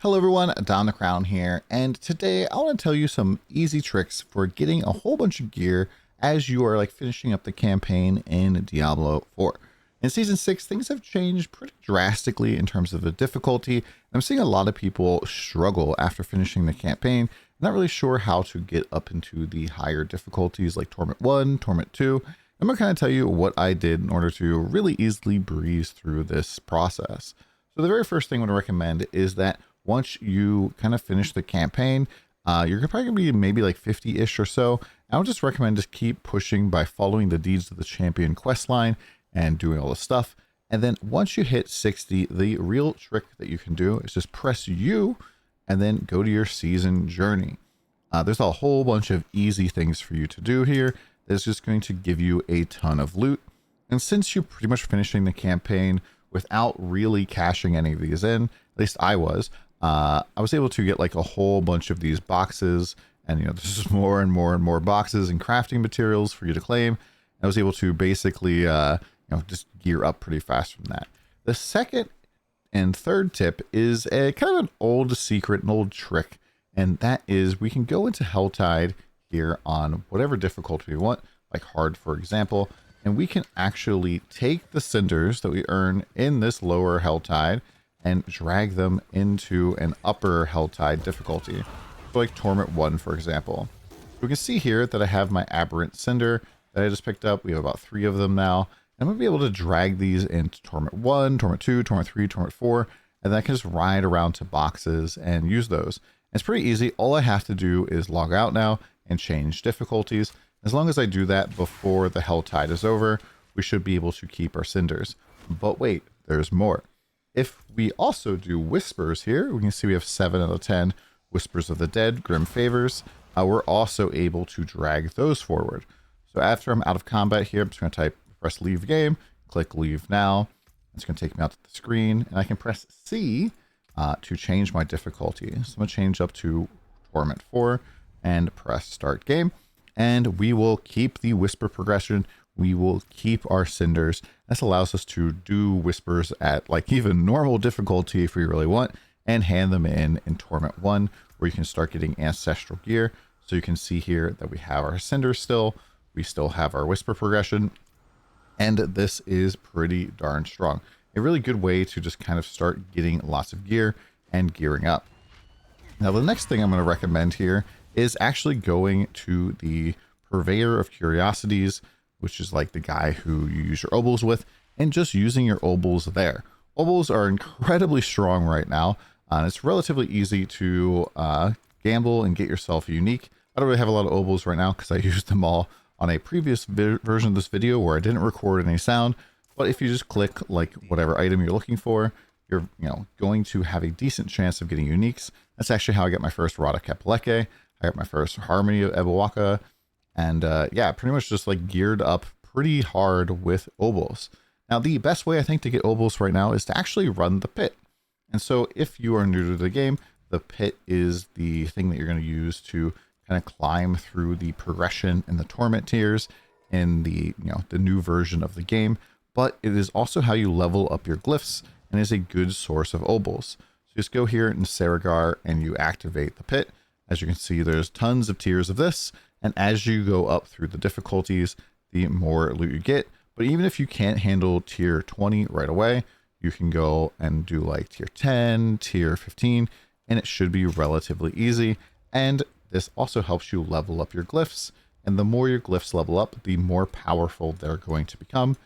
Hello everyone, DonTheCrown here, and today I want to tell you some easy tricks for getting a whole bunch of gear as you are finishing up the campaign in Diablo 4. In Season 6, things have changed pretty drastically in terms of the difficulty. I'm seeing a lot of people struggle after finishing the campaign, not really sure how to get up into the higher difficulties like Torment 1, Torment 2. I'm going to kind of tell you what I did in order to really easily breeze through this process. So the very first thing I want to recommend is that once you kind of finish the campaign, you're probably going to be maybe like 50-ish or so. I would just recommend just keep pushing by following the Deeds of the Champion quest line and doing all the stuff. And then once you hit 60, the real trick that you can do is just press U and then go to your season journey. There's a whole bunch of easy things for you to do here that's just going to give you a ton of loot. And since you're pretty much finishing the campaign without really cashing any of these in, at least I was able to get like a whole bunch of these boxes, and there's just more and more and more boxes and crafting materials for you to claim. I was able to basically just gear up pretty fast from that. The second and third tip is a kind of an old secret, an old trick, and that is we can go into Helltide here on whatever difficulty we want, like hard for example, and we can actually take the cinders that we earn in this lower Helltide and drag them into an upper Helltide difficulty. So like Torment 1, for example. We can see here that I have my Aberrant Cinder that I just picked up. We have about 3 of them now. I'm going to be able to drag these into Torment 1, Torment 2, Torment 3, Torment 4, and then I can just ride around to boxes and use those. It's pretty easy. All I have to do is log out now and change difficulties. As long as I do that before the Helltide is over, we should be able to keep our cinders. But wait, there's more. If we also do Whispers here, we can see we have 7 out of 10 Whispers of the Dead, Grim Favors. We're also able to drag those forward. So after I'm out of combat here, I'm just going to press Leave Game, click Leave Now. It's going to take me out to the screen, and I can press C to change my difficulty. So I'm going to change up to Torment 4 and press Start Game. And we will keep the Whisper progression. We will keep our cinders. This allows us to do whispers at like even normal difficulty if we really want, and hand them in Torment 1, where you can start getting ancestral gear. So you can see here that we have our cinders still, we still have our whisper progression, and this is pretty darn strong. A really good way to just kind of start getting lots of gear and gearing up. Now the next thing I'm going to recommend here is actually going to the Purveyor of Curiosities, which is like the guy who you use your obols with, and just using your obols there. Obols are incredibly strong right now, and it's relatively easy to gamble and get yourself unique. I don't really have a lot of obols right now because I used them all on a previous version of this video where I didn't record any sound. But if you just click like whatever item you're looking for, you're going to have a decent chance of getting uniques. That's actually how I got my first Rada Kapeleke. I got my first Harmony of Ebawaka. And yeah, pretty much just like geared up pretty hard with obols. Now, the best way I think to get obols right now is to actually run the pit. And so if you are new to the game, the pit is the thing that you're going to use to kind of climb through the progression and the torment tiers in the, the new version of the game. But it is also how you level up your glyphs and is a good source of obols. So just go here in Saragar and you activate the pit. As you can see, there's tons of tiers of this. And as you go up through the difficulties, the more loot you get. But even if you can't handle tier 20 right away, you can go and do like tier 10, tier 15, and it should be relatively easy. And this also helps you level up your glyphs. And the more your glyphs level up, the more powerful they're going to become.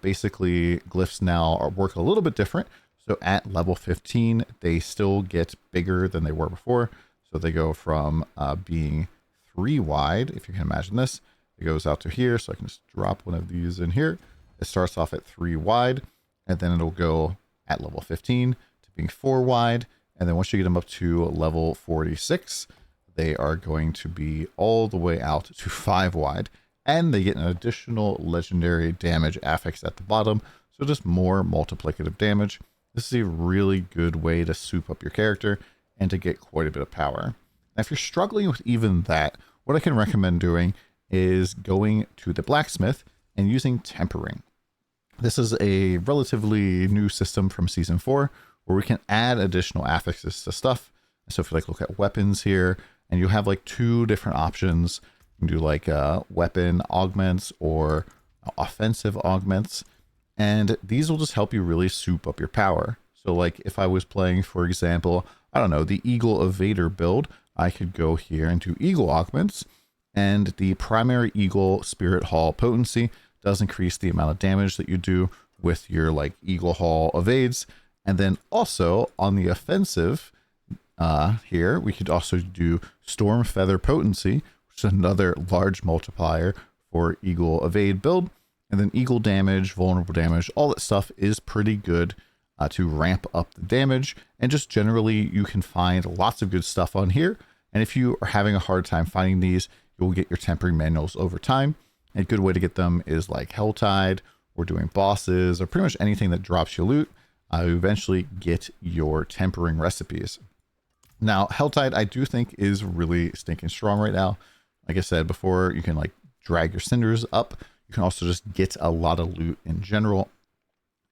Basically, glyphs now work a little bit different. So at level 15, they still get bigger than they were before. So they go from being 3 wide, if you can imagine this. It goes out to here, so I can just drop one of these in here. It starts off at 3 wide, and then it'll go at level 15 to being 4 wide. And then once you get them up to level 46, they are going to be all the way out to 5 wide. And they get an additional legendary damage affix at the bottom, so just more multiplicative damage. This is a really good way to soup up your character and to get quite a bit of power. Now, if you're struggling with even that, what I can recommend doing is going to the blacksmith and using tempering. This is a relatively new system from Season 4 where we can add additional affixes to stuff. So if you like look at weapons here, and you have like 2 different options, you can do like weapon augments or offensive augments, and these will just help you really soup up your power. So like if I was playing, for example, I don't know, the Eagle Evader build, I could go here and do Eagle augments, and the primary Eagle Spirit Hall potency does increase the amount of damage that you do with your like Eagle Hall evades. And then also on the offensive here, we could also do Storm Feather potency, which is another large multiplier for Eagle evade build. And then Eagle damage, vulnerable damage, all that stuff is pretty good to ramp up the damage. And just generally, you can find lots of good stuff on here. And if you are having a hard time finding these, you'll get your tempering manuals over time. A good way to get them is like Helltide, or doing bosses, or pretty much anything that drops you loot. You eventually get your tempering recipes. Now, Helltide, I do think is really stinking strong right now. Like I said before, you can like drag your cinders up. You can also just get a lot of loot in general.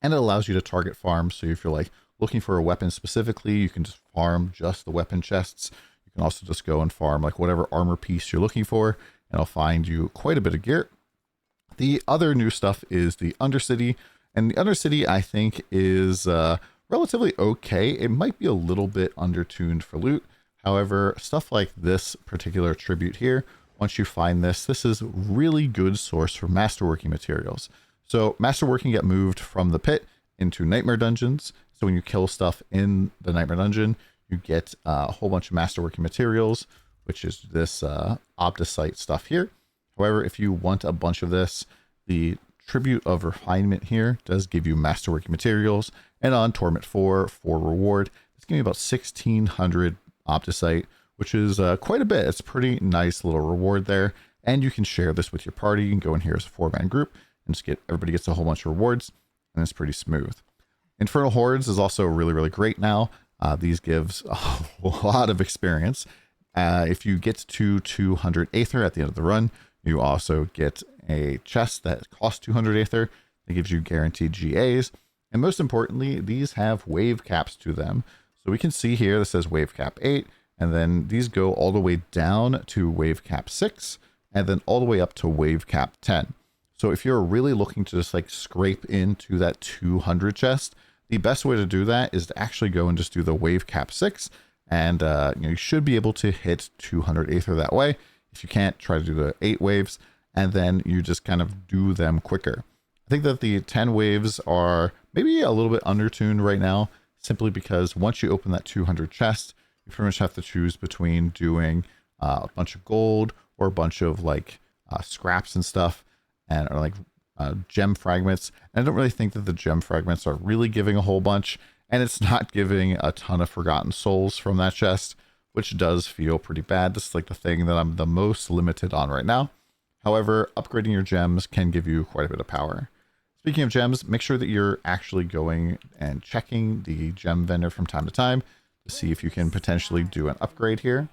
And it allows you to target farm. So if you're like looking for a weapon specifically, you can just farm just the weapon chests. You can also just go and farm like whatever armor piece you're looking for, and it'll find you quite a bit of gear. The other new stuff is the Undercity. And the Undercity, I think, is relatively okay. It might be a little bit undertuned for loot. However, stuff like this particular tribute here, once you find this, this is really good source for masterworking materials. So masterworking get moved from the pit into nightmare dungeons. So when you kill stuff in the nightmare dungeon, you get a whole bunch of masterworking materials, which is this Obdicite stuff here. However, if you want a bunch of this, the Tribute of Refinement here does give you masterworking materials. And on Torment 4 for reward, it's giving you about 1,600 Obdicite, which is quite a bit. It's a pretty nice little reward there. And you can share this with your party. You can go in here as a 4-man group and just everybody gets a whole bunch of rewards, and it's pretty smooth. Infernal Hordes is also really, really great now. These gives a lot of experience. If you get to 200 Aether at the end of the run, you also get a chest that costs 200 Aether. It gives you guaranteed GAs. And most importantly, these have wave caps to them. So we can see here, this says wave cap 8, and then these go all the way down to wave cap 6, and then all the way up to wave cap 10. So if you're really looking to just like scrape into that 200 chest, the best way to do that is to actually go and just do the wave cap 6, and you should be able to hit 200 Aether that way. If you can't, try to do the 8 waves, and then you just kind of do them quicker. I think that the 10 waves are maybe a little bit undertuned right now, simply because once you open that 200 chest, you pretty much have to choose between doing a bunch of gold or a bunch of like scraps and stuff, and or like gem fragments. And I don't really think that the gem fragments are really giving a whole bunch, and it's not giving a ton of forgotten souls from that chest, which does feel pretty bad. This is like the thing that I'm the most limited on right now. However, upgrading your gems can give you quite a bit of power. Speaking of gems, make sure that you're actually going and checking the gem vendor from time to time to see if you can potentially do an upgrade here.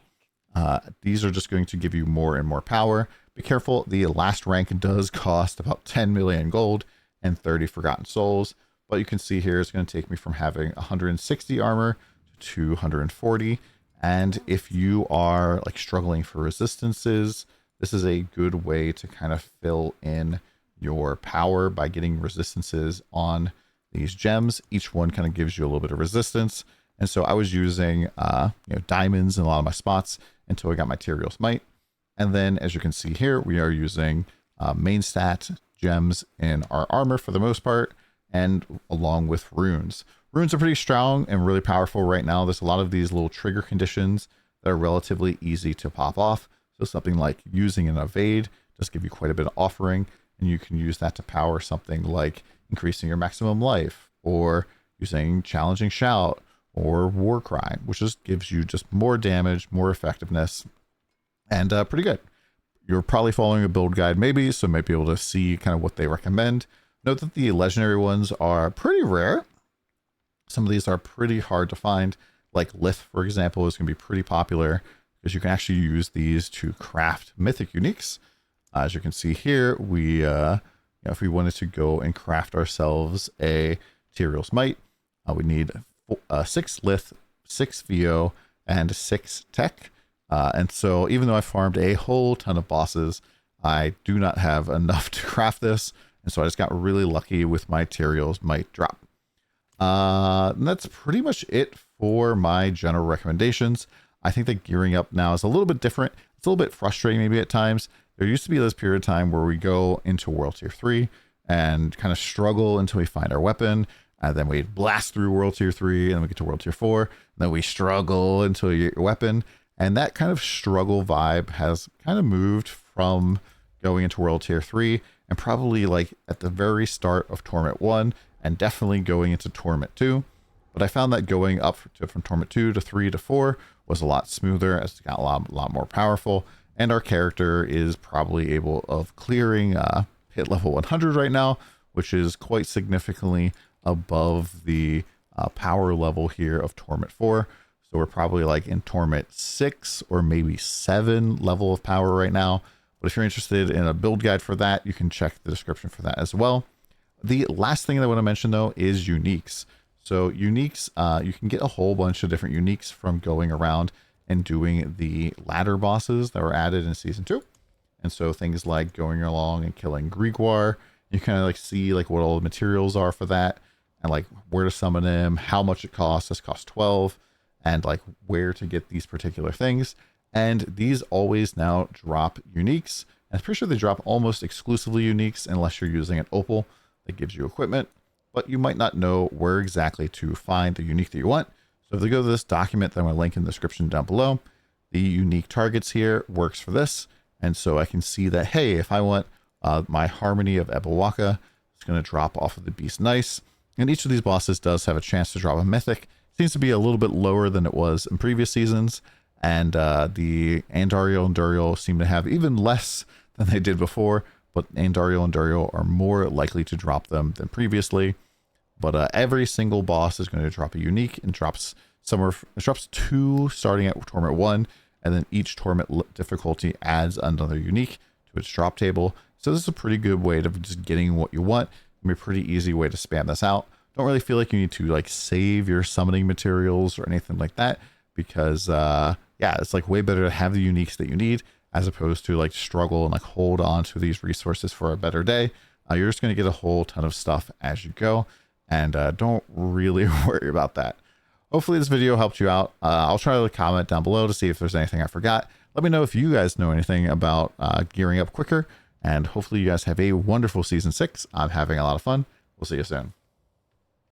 These are just going to give you more and more power. Be careful, the last rank does cost about 10 million gold and 30 forgotten souls, but you can see here it's going to take me from having 160 armor to 240. And if you are like struggling for resistances, this is a good way to kind of fill in your power by getting resistances on these gems. Each one kind of gives you a little bit of resistance. And so I was using diamonds in a lot of my spots until I got my Tyrael's Might. And then as you can see here, we are using main stat gems in our armor for the most part, and along with runes. Runes are pretty strong and really powerful right now. There's a lot of these little trigger conditions that are relatively easy to pop off. So something like using an evade does give you quite a bit of offering, and you can use that to power something like increasing your maximum life, or using challenging shout, or war cry, which just gives you just more damage, more effectiveness, and pretty good. You're probably following a build guide maybe, so might be able to see kind of what they recommend. Note that the legendary ones are pretty rare. Some of these are pretty hard to find, like Lith, for example, is going to be pretty popular because you can actually use these to craft mythic uniques. As you can see here, we, if we wanted to go and craft ourselves a Tyrael's Might, we need 6 Lith, 6 VO, and 6 Tech. And so even though I farmed a whole ton of bosses, I do not have enough to craft this. And so I just got really lucky with my materials might drop. And that's pretty much it for my general recommendations. I think that gearing up now is a little bit different. It's a little bit frustrating maybe at times. There used to be this period of time where we go into World Tier 3 and kind of struggle until we find our weapon. And then we blast through World Tier 3 and we get to World Tier 4. And then we struggle until you get your weapon. And that kind of struggle vibe has kind of moved from going into World Tier 3 and probably like at the very start of Torment 1 and definitely going into Torment 2. But I found that going up from Torment 2 to 3 to 4 was a lot smoother as it got a lot more powerful. And our character is probably able of clearing hit level 100 right now, which is quite significantly above the power level here of Torment 4. So we're probably like in Torment 6 or maybe 7 level of power right now. But if you're interested in a build guide for that, you can check the description for that as well. The last thing that I want to mention though is uniques. So uniques, you can get a whole bunch of different uniques from going around and doing the ladder bosses that were added in Season 2. And so things like going along and killing Grigwar, you kind of like see like what all the materials are for that and like where to summon them, how much it costs. This costs 12, and like where to get these particular things. And these always now drop uniques. And I'm pretty sure they drop almost exclusively uniques unless you're using an opal that gives you equipment, but you might not know where exactly to find the unique that you want. So if you go to this document that I'm going to link in the description down below, the unique targets here works for this. And so I can see that, hey, if I want my Harmony of Ebawaka, it's going to drop off of the Beast Nice. And each of these bosses does have a chance to drop a mythic. Seems to be a little bit lower than it was in previous seasons. And the Andariel and Duriel seem to have even less than they did before, but Andariel and Duriel are more likely to drop them than previously. But every single boss is going to drop a unique and drops 2 starting at Torment 1, and then each Torment difficulty adds another unique to its drop table. So this is a pretty good way to just getting what you want. It's going to be a pretty easy way to spam this out. Don't really feel like you need to like save your summoning materials or anything like that, because yeah, it's like way better to have the uniques that you need as opposed to like struggle and like hold on to these resources for a better day. You're just going to get a whole ton of stuff as you go, and don't really worry about that. Hopefully this video helped you out. I'll try to comment down below to see if there's anything I forgot. Let me know if you guys know anything about gearing up quicker, and hopefully you guys have a wonderful Season 6. I'm having a lot of fun. We'll see you soon.